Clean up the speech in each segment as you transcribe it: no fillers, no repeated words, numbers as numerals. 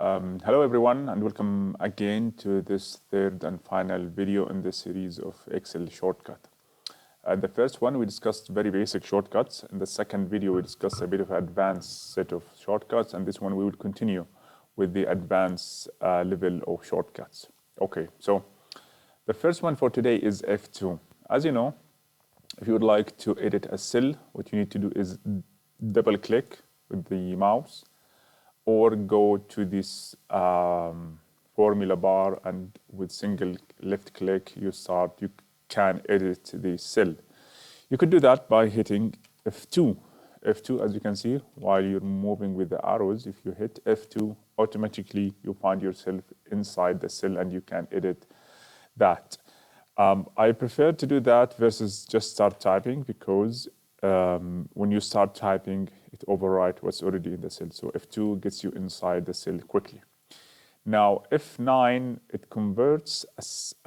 Hello everyone, and welcome again to this third and final video in the series of Excel shortcut. The first one we discussed very basic shortcuts. In the second video we discussed a bit of advanced set of shortcuts, and this one we will continue with the advanced level of shortcuts. Okay, so the first one for today is F2. As you know, if you would like to edit a cell, what you need to do is double click with the mouse or go to this formula bar, and with single left click you can edit the cell. You could do that by hitting F2. F2, as you can see, while you're moving with the arrows, if you hit F2, automatically you find yourself inside the cell and you can edit that. I prefer to do that versus just start typing, because when you start typing, it overwrites what's already in the cell. So F2 gets you inside the cell quickly. Now F9, it converts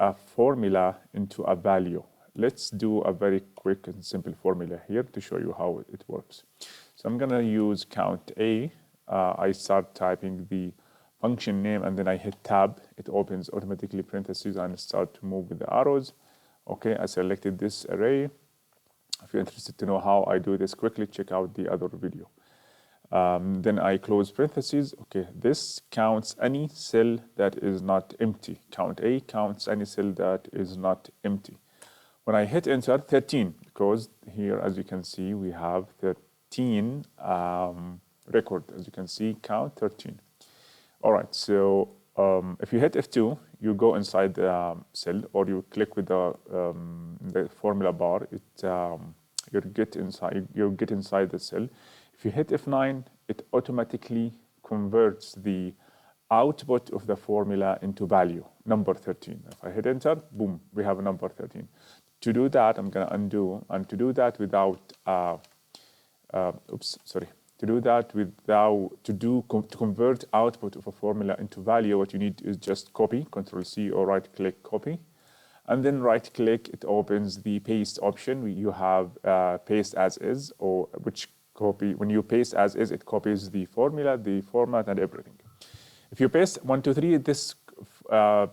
a formula into a value. Let's do a very quick and simple formula here to show you how it works. So I'm gonna use count A. I start typing the function name and then I hit tab. It opens automatically parentheses and start to move with the arrows. Okay, I selected this array. If you're interested to know how I do this quickly, check out the other video. Then I close parentheses. Okay, this counts any cell that is not empty. Count A counts any cell that is not empty. When I hit enter, 13, because here, as you can see, we have 13 record. As you can see, count 13. All right, so if you hit F2, you go inside the cell, or you click with the formula bar. You get inside the cell. If you hit F9, it automatically converts the output of the formula into value, number 13. If I hit enter, boom, we have a number 13. To do that, I'm going to undo, and to do that without, to convert output of a formula into value, what you need is just copy, Control C or right click copy, and then right click, it opens the paste option. You have paste as is, or which copy, when you paste as is, it copies the formula, the format and everything. If you paste 1, 2, 3, this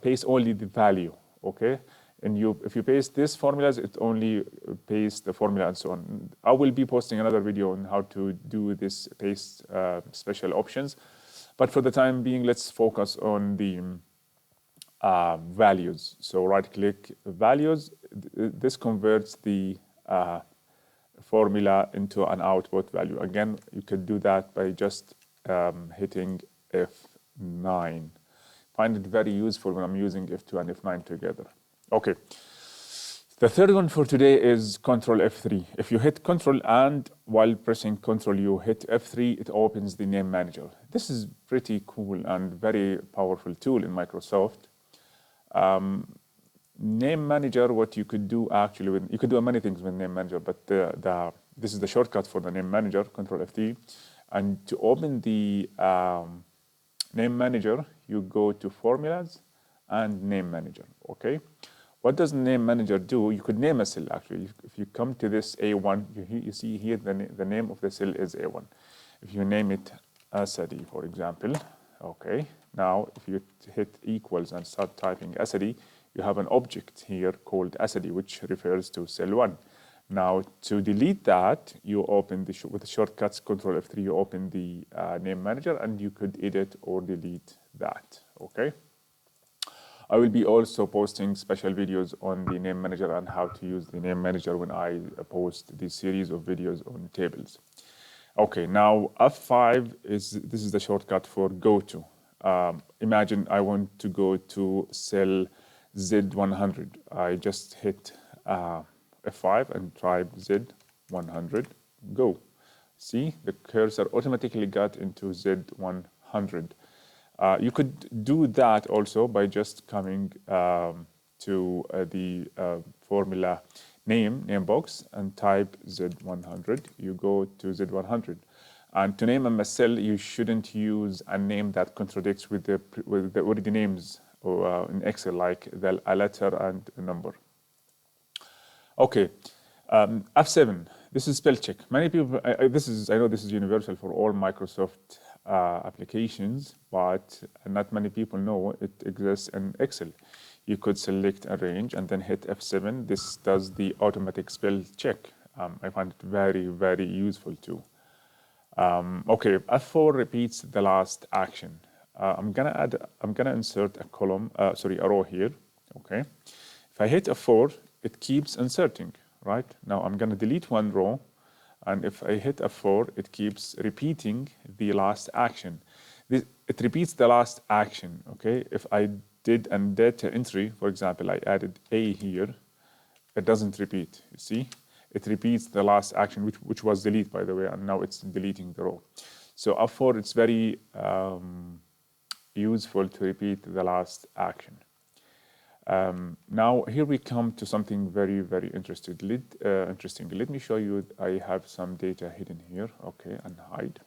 pastes only the value, okay? And if you paste this formulas, it only pastes the formula and so on. I will be posting another video on how to do this paste special options. But for the time being, let's focus on the values. So right click values. This converts the formula into an output value. Again, you could do that by just hitting F9. Find it very useful when I'm using F2 and F9 together. Okay, the third one for today is Control F3. If you hit Control and while pressing Control you hit F3, it opens the Name Manager. This is pretty cool and very powerful tool in Microsoft. Name Manager, what you could do actually, you could do many things with Name Manager, but this is the shortcut for the Name Manager, Control F3. And to open the Name Manager, you go to Formulas and Name Manager, okay? What does Name Manager do? You could name a cell actually. If you come to this A1, you see here the name of the cell is A1. If you name it Asadi, for example, okay. Now, if you hit equals and start typing Asadi, you have an object here called Asadi, which refers to cell 1. Now, to delete that, you open with the shortcuts Control F3, you open the Name Manager, and you could edit or delete that, okay? I will be also posting special videos on the Name Manager and how to use the Name Manager when I post this series of videos on tables. Okay, now F5 this is the shortcut for go to. Imagine I want to go to cell Z100. I just hit F5 and type Z100, go. See, the cursor automatically got into Z100. You could do that also by just coming to the formula name box and type Z100. You go to Z100. And to name a cell, you shouldn't use a name that contradicts with the already names in Excel, like a letter and a number. Okay, F7. This is spell check. Many people, I know this is universal for all Microsoft applications, but not many people know it exists in Excel. You could select a range and then hit F7. This does the automatic spell check. I find it very, very useful too. Okay, F4 repeats the last action. I'm gonna insert a column, a row here. Okay, if I hit F4, it keeps inserting. Right now, I'm gonna delete one row, and if I hit F4, it keeps repeating the last action. It repeats the last action. Okay, if I did a data entry, for example, I added A here, it doesn't repeat. You see, it repeats the last action, which was delete, by the way, and now it's deleting the row. So F4, it's very useful to repeat the last action. Now here we come to something very, very interesting. Let me show you. I have some data hidden here. Okay, and hide.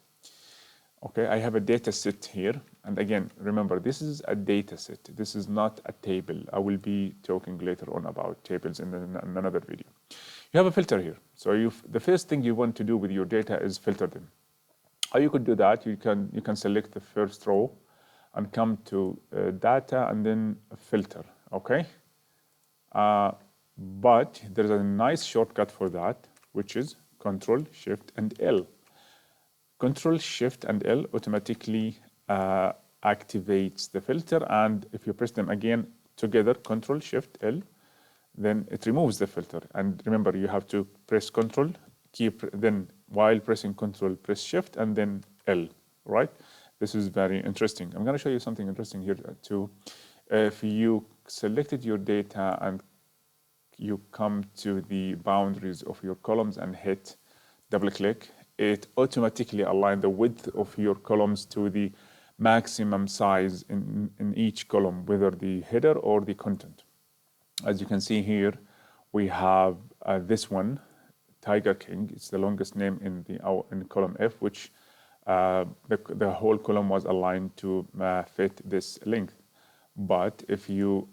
Okay, I have a data set here, and again, remember, this is a data set. This is not a table. I will be talking later on about tables in another video. You have a filter here. So the first thing you want to do with your data is filter them. How you could do that? You can select the first row and come to data and then filter. Okay, but there's a nice shortcut for that, which is Control Shift and L. Control Shift and L automatically activates the filter, and if you press them again together, Control Shift L, then it removes the filter. And remember, you have to press Control, then while pressing Control, press Shift and then L. Right? This is very interesting. I'm going to show you something interesting here too. If you selected your data and you come to the boundaries of your columns and hit double click, it automatically aligns the width of your columns to the maximum size in each column, whether the header or the content. As you can see here, we have this one, Tiger King. It's the longest name in column F, which the whole column was aligned to fit this length. But if you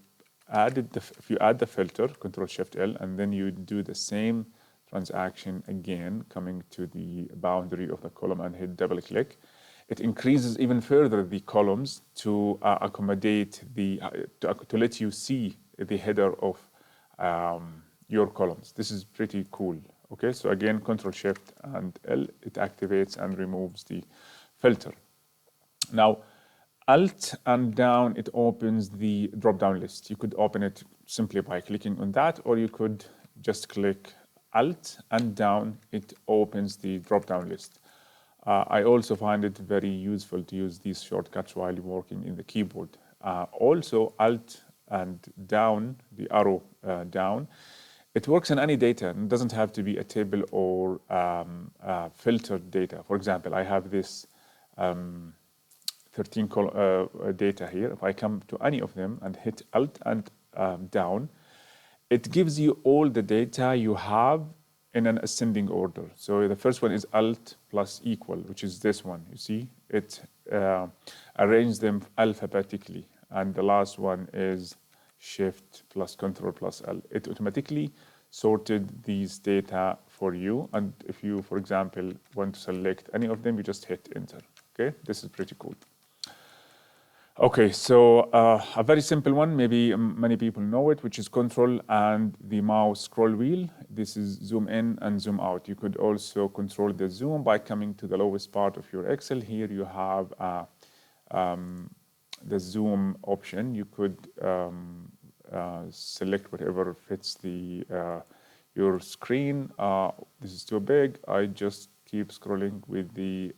add the filter, Control Shift L, and then you do the same transaction again, coming to the boundary of the column and hit double click, it increases even further the columns to accommodate to let you see the header of your columns. This is pretty cool. Okay, so again, Control Shift and L, it activates and removes the filter. Now, Alt and down, it opens the drop-down list. You could open it simply by clicking on that, or you could just click Alt and down, it opens the drop-down list. I also find it very useful to use these shortcuts while working in the keyboard. Also, Alt and down, the arrow down, it works in any data. It doesn't have to be a table or filtered data. For example, I have this 13 data here. If I come to any of them and hit Alt and down, it gives you all the data you have in an ascending order. So the first one is Alt plus equal, which is this one. You see, it arranged them alphabetically. And the last one is Shift plus Control plus L. It automatically sorted these data for you. And if you, for example, want to select any of them, you just hit Enter. Okay, this is pretty cool. Okay, so a very simple one, maybe many people know it, which is Control and the mouse scroll wheel. This is zoom in and zoom out. You could also control the zoom by coming to the lowest part of your Excel. Here you have the zoom option. You could select whatever fits your screen. This is too big. I just keep scrolling with the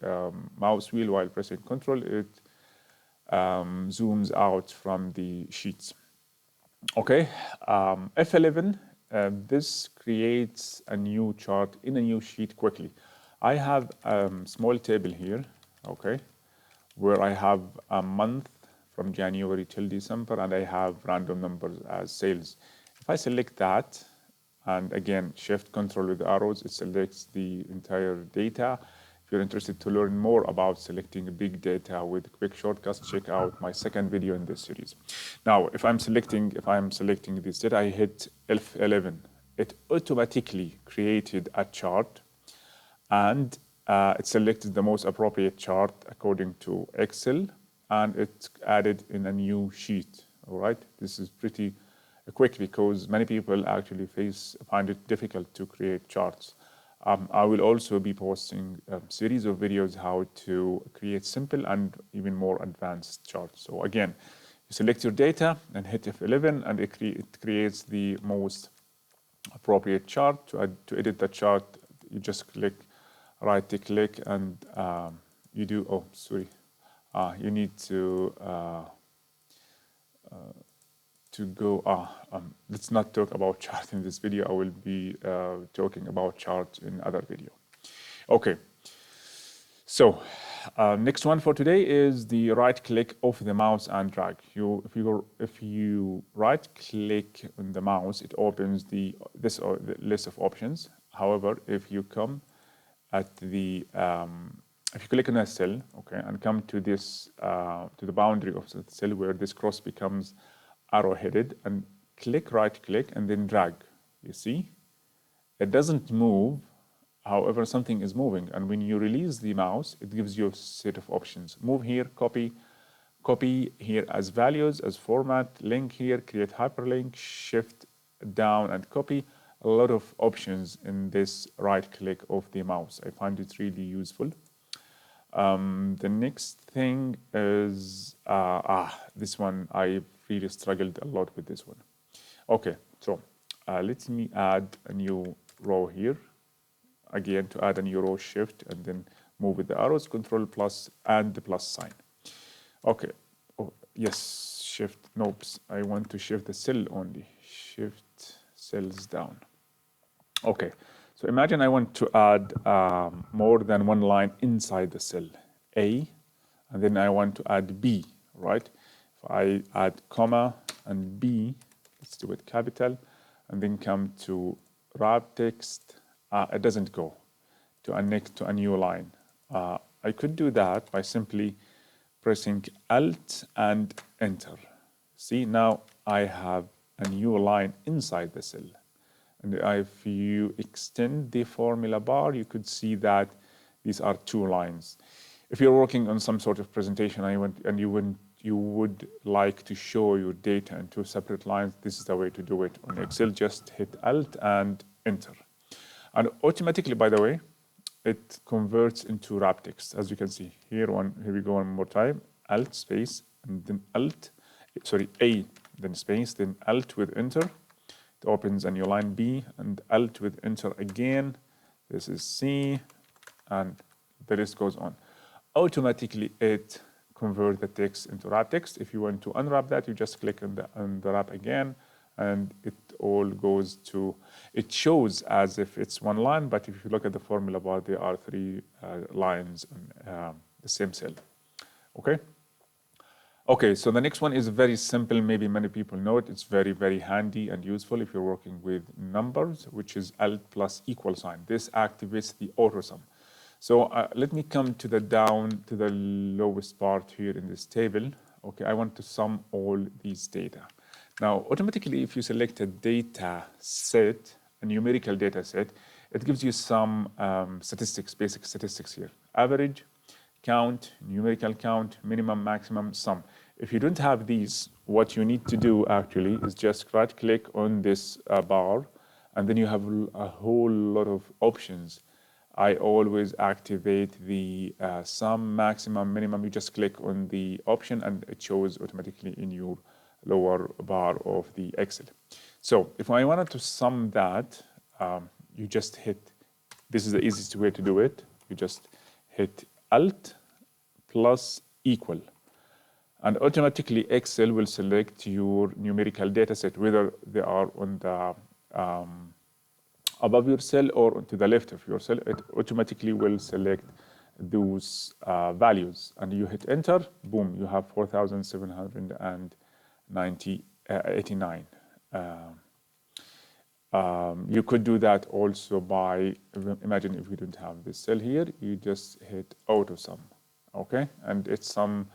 mouse wheel while pressing Control. It zooms out from the sheets. Okay, F11, this creates a new chart in a new sheet quickly. I have a small table here, okay, where I have a month from January till December, and I have random numbers as sales. If I select that, and again, Shift Control with the arrows, it selects the entire data. If you're interested to learn more about selecting big data with quick shortcuts, check out my second video in this series. Now, if I'm selecting this data, I hit F11. It automatically created a chart, and it selected the most appropriate chart according to Excel, and it's added in a new sheet. All right, this is pretty quick because many people actually find it difficult to create charts. I will also be posting a series of videos how to create simple and even more advanced charts. So again, you select your data and hit F11, and it creates the most appropriate chart. To edit the chart, you just right click and you do, oh, sorry, you need to go, let's not talk about chart in this video. I will be talking about chart in other video. Okay, so next one for today is the right click of the mouse and drag. If you right click on the mouse, it opens the list of options. However, if you come at the if you click on a cell, okay, and come to this to the boundary of the cell where this cross becomes arrow-headed, and right click and then drag, you see it doesn't move. However, something is moving, and when you release the mouse, it gives you a set of options. Move here, copy here as values, as format, link here, create hyperlink, shift down and copy. A lot of options in this right click of the mouse. I find it really useful. The next thing is this one. I really struggled a lot with this one. Okay, so let me add a new row here. Again, to add a new row, shift and then move with the arrows, control plus and the plus sign. Okay, oh yes, shift, nope, I want to shift the cell only, shift cells down. Okay, so imagine I want to add more than one line inside the cell A, and then I want to add B, right? If I add comma and B, let's do it capital, and then come to wrap text, it doesn't go to a new line. I could do that by simply pressing Alt and Enter. See, now I have a new line inside the cell. And if you extend the formula bar, you could see that these are two lines. If you're working on some sort of presentation and you would like to show your data in two separate lines, this is the way to do it on Excel. Just hit Alt and Enter. And automatically, by the way, it converts into wrap text, as you can see. Here we go one more time. Alt space, and then A, then space, then Alt with Enter. It opens a new line B, and Alt with Enter again. This is C, and the list goes on. Automatically, it converts the text into wrap text. If you want to unwrap that, you just click on the wrap again, and it all goes to, it shows as if it's one line, but if you look at the formula bar, there are three lines on the same cell. Okay? Okay, so the next one is very simple. Maybe many people know it. It's very, very handy and useful if you're working with numbers, which is Alt plus equal sign. This activates the AutoSum. So let me come to the lowest part here in this table. Okay, I want to sum all these data. Now, automatically, if you select a data set, a numerical data set, it gives you some statistics, basic statistics here. Average, count, numerical count, minimum, maximum, sum. If you don't have these, what you need to do actually is just right click on this bar, and then you have a whole lot of options. I always activate the sum, maximum, minimum. You just click on the option and it shows automatically in your lower bar of the Excel. So if I wanted to sum that, you just hit, this is the easiest way to do it. You just hit Alt plus equal. And automatically Excel will select your numerical data set, whether they are on the above your cell or to the left of your cell. It automatically will select those values. And you hit enter, boom, you have 4,789. You could do that also by, imagine if you don't have this cell here, you just hit AutoSum, okay? And it's sum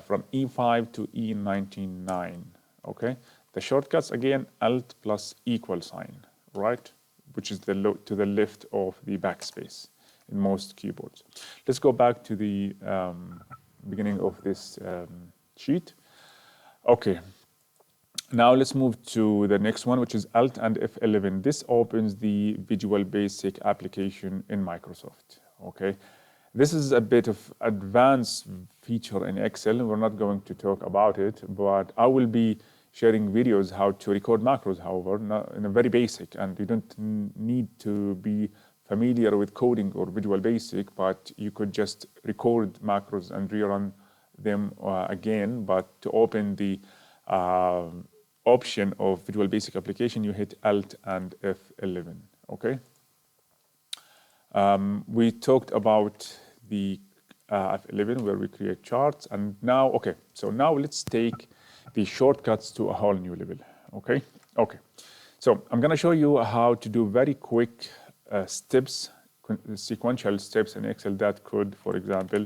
from E5 to E99, okay? The shortcuts, again, Alt plus equal sign, right? Which is to the left of the backspace. in most keyboards. Let's go back to the beginning of this sheet. Okay. Now let's move to the next one, which is Alt and F11. This opens the Visual Basic application in Microsoft. Okay, this is a bit of advanced feature in Excel. We're not going to talk about it, but I will be sharing videos how to record macros, however, in a very basic, and you don't need to be familiar with coding or Visual Basic, but you could just record macros and rerun them again. But to open the option of Visual Basic application, you hit Alt and F11, okay? We talked about the F11 where we create charts, and now, okay, so now let's take the shortcuts to a whole new level, okay? Okay, so I'm gonna show you how to do very quick steps, sequential steps in Excel that could, for example,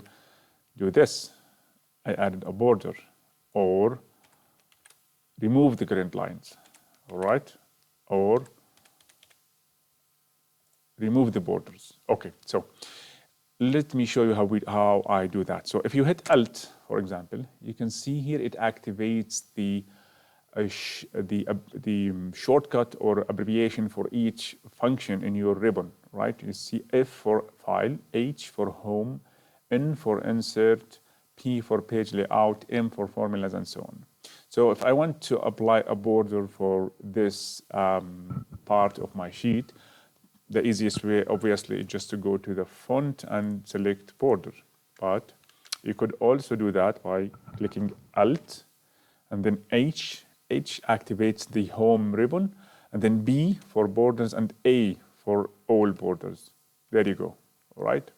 do this. I added a border, or remove the grid lines, all right? Or remove the borders. Okay, so let me show you how I do that. So if you hit Alt, for example, you can see here it activates the shortcut or abbreviation for each function in your ribbon, right? You see F for file, H for home, N for insert, P for page layout, M for formulas, and so on. So if I want to apply a border for this part of my sheet, the easiest way, obviously, is just to go to the font and select border. But you could also do that by clicking Alt and then H. H activates the home ribbon, and then B for borders and A for all borders. There you go, all right?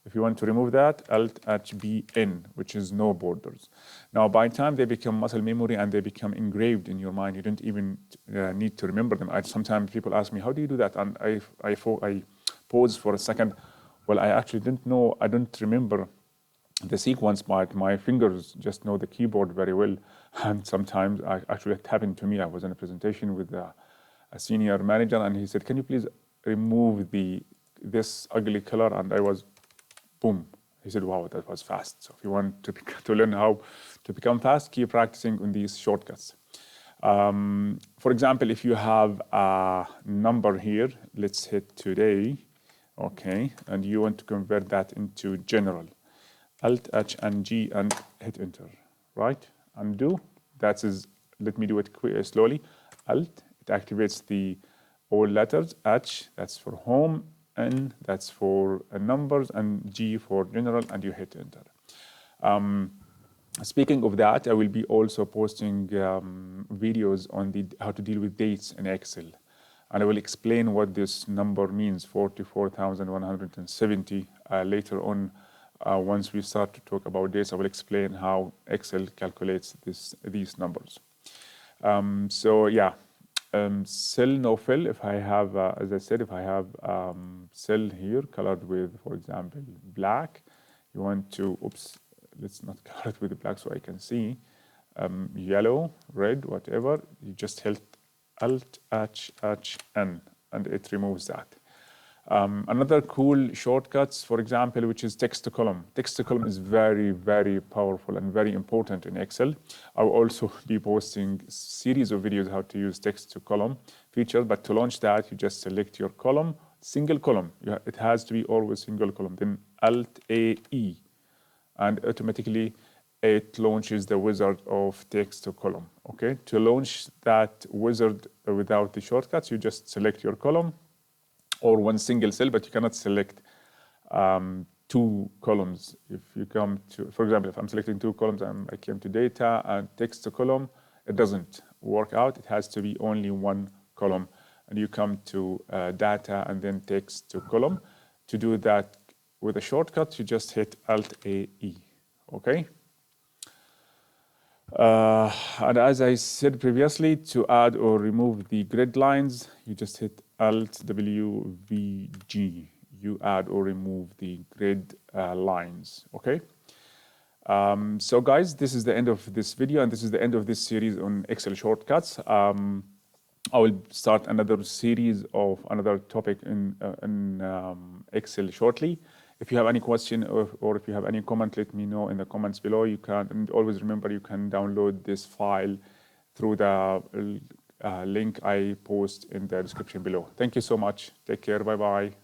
If you want to remove that, Alt-H-B-N, which is no borders. Now, by the time they become muscle memory and they become engraved in your mind, you don't even need to remember them. Sometimes people ask me, how do you do that? And I pause for a second. Well, I actually didn't know, I don't remember the sequence, but my fingers just know the keyboard very well. And sometimes, actually it happened to me. I was in a presentation with a senior manager, and he said, can you please remove this ugly color? And I was, boom. He said, wow, that was fast. So if you want to learn how to become fast, keep practicing on these shortcuts. For example, if you have a number here, let's hit today, okay, and you want to convert that into general. Alt, H, and G, and hit enter, right? Undo. That is, let me do it slowly. Alt, it activates the all letters. H, that's for home. N, that's for numbers, and G for general, and you hit enter. Speaking of that, I will be also posting videos on how to deal with dates in Excel. And I will explain what this number means, 44,170, later on. Once we start to talk about dates, I will explain how Excel calculates these numbers. So yeah. Cell, no fill, if I have, as I said, if I have cell here colored with, for example, black, you want to, oops, let's not color it with black so I can see, yellow, red, whatever, you just hit Alt, H, H, N, and it removes that. Another cool shortcuts, for example, which is text to column. Text to column is very, very powerful and very important in Excel. I will also be posting a series of videos how to use text to column feature, but to launch that, you just select your column, single column. It has to be always single column, then Alt-A-E, and automatically it launches the wizard of text to column, okay? To launch that wizard without the shortcuts, you just select your column, or one single cell, but you cannot select two columns. If you come to, for example, if I'm selecting two columns and I came to data and text to column, it doesn't work out. It has to be only one column. And you come to data and then text to column. To do that with a shortcut, you just hit Alt-A-E, okay? And as I said previously, to add or remove the grid lines, you just hit Alt-W-V-G. You add or remove the grid lines, okay? So guys, this is the end of this video, and this is the end of this series on Excel shortcuts. I will start another series of another topic in Excel shortly. If you have any question or if you have any comment, let me know in the comments below. You can, and always remember, you can download this file through the link I post in the description below. Thank you so much. Take care. Bye bye.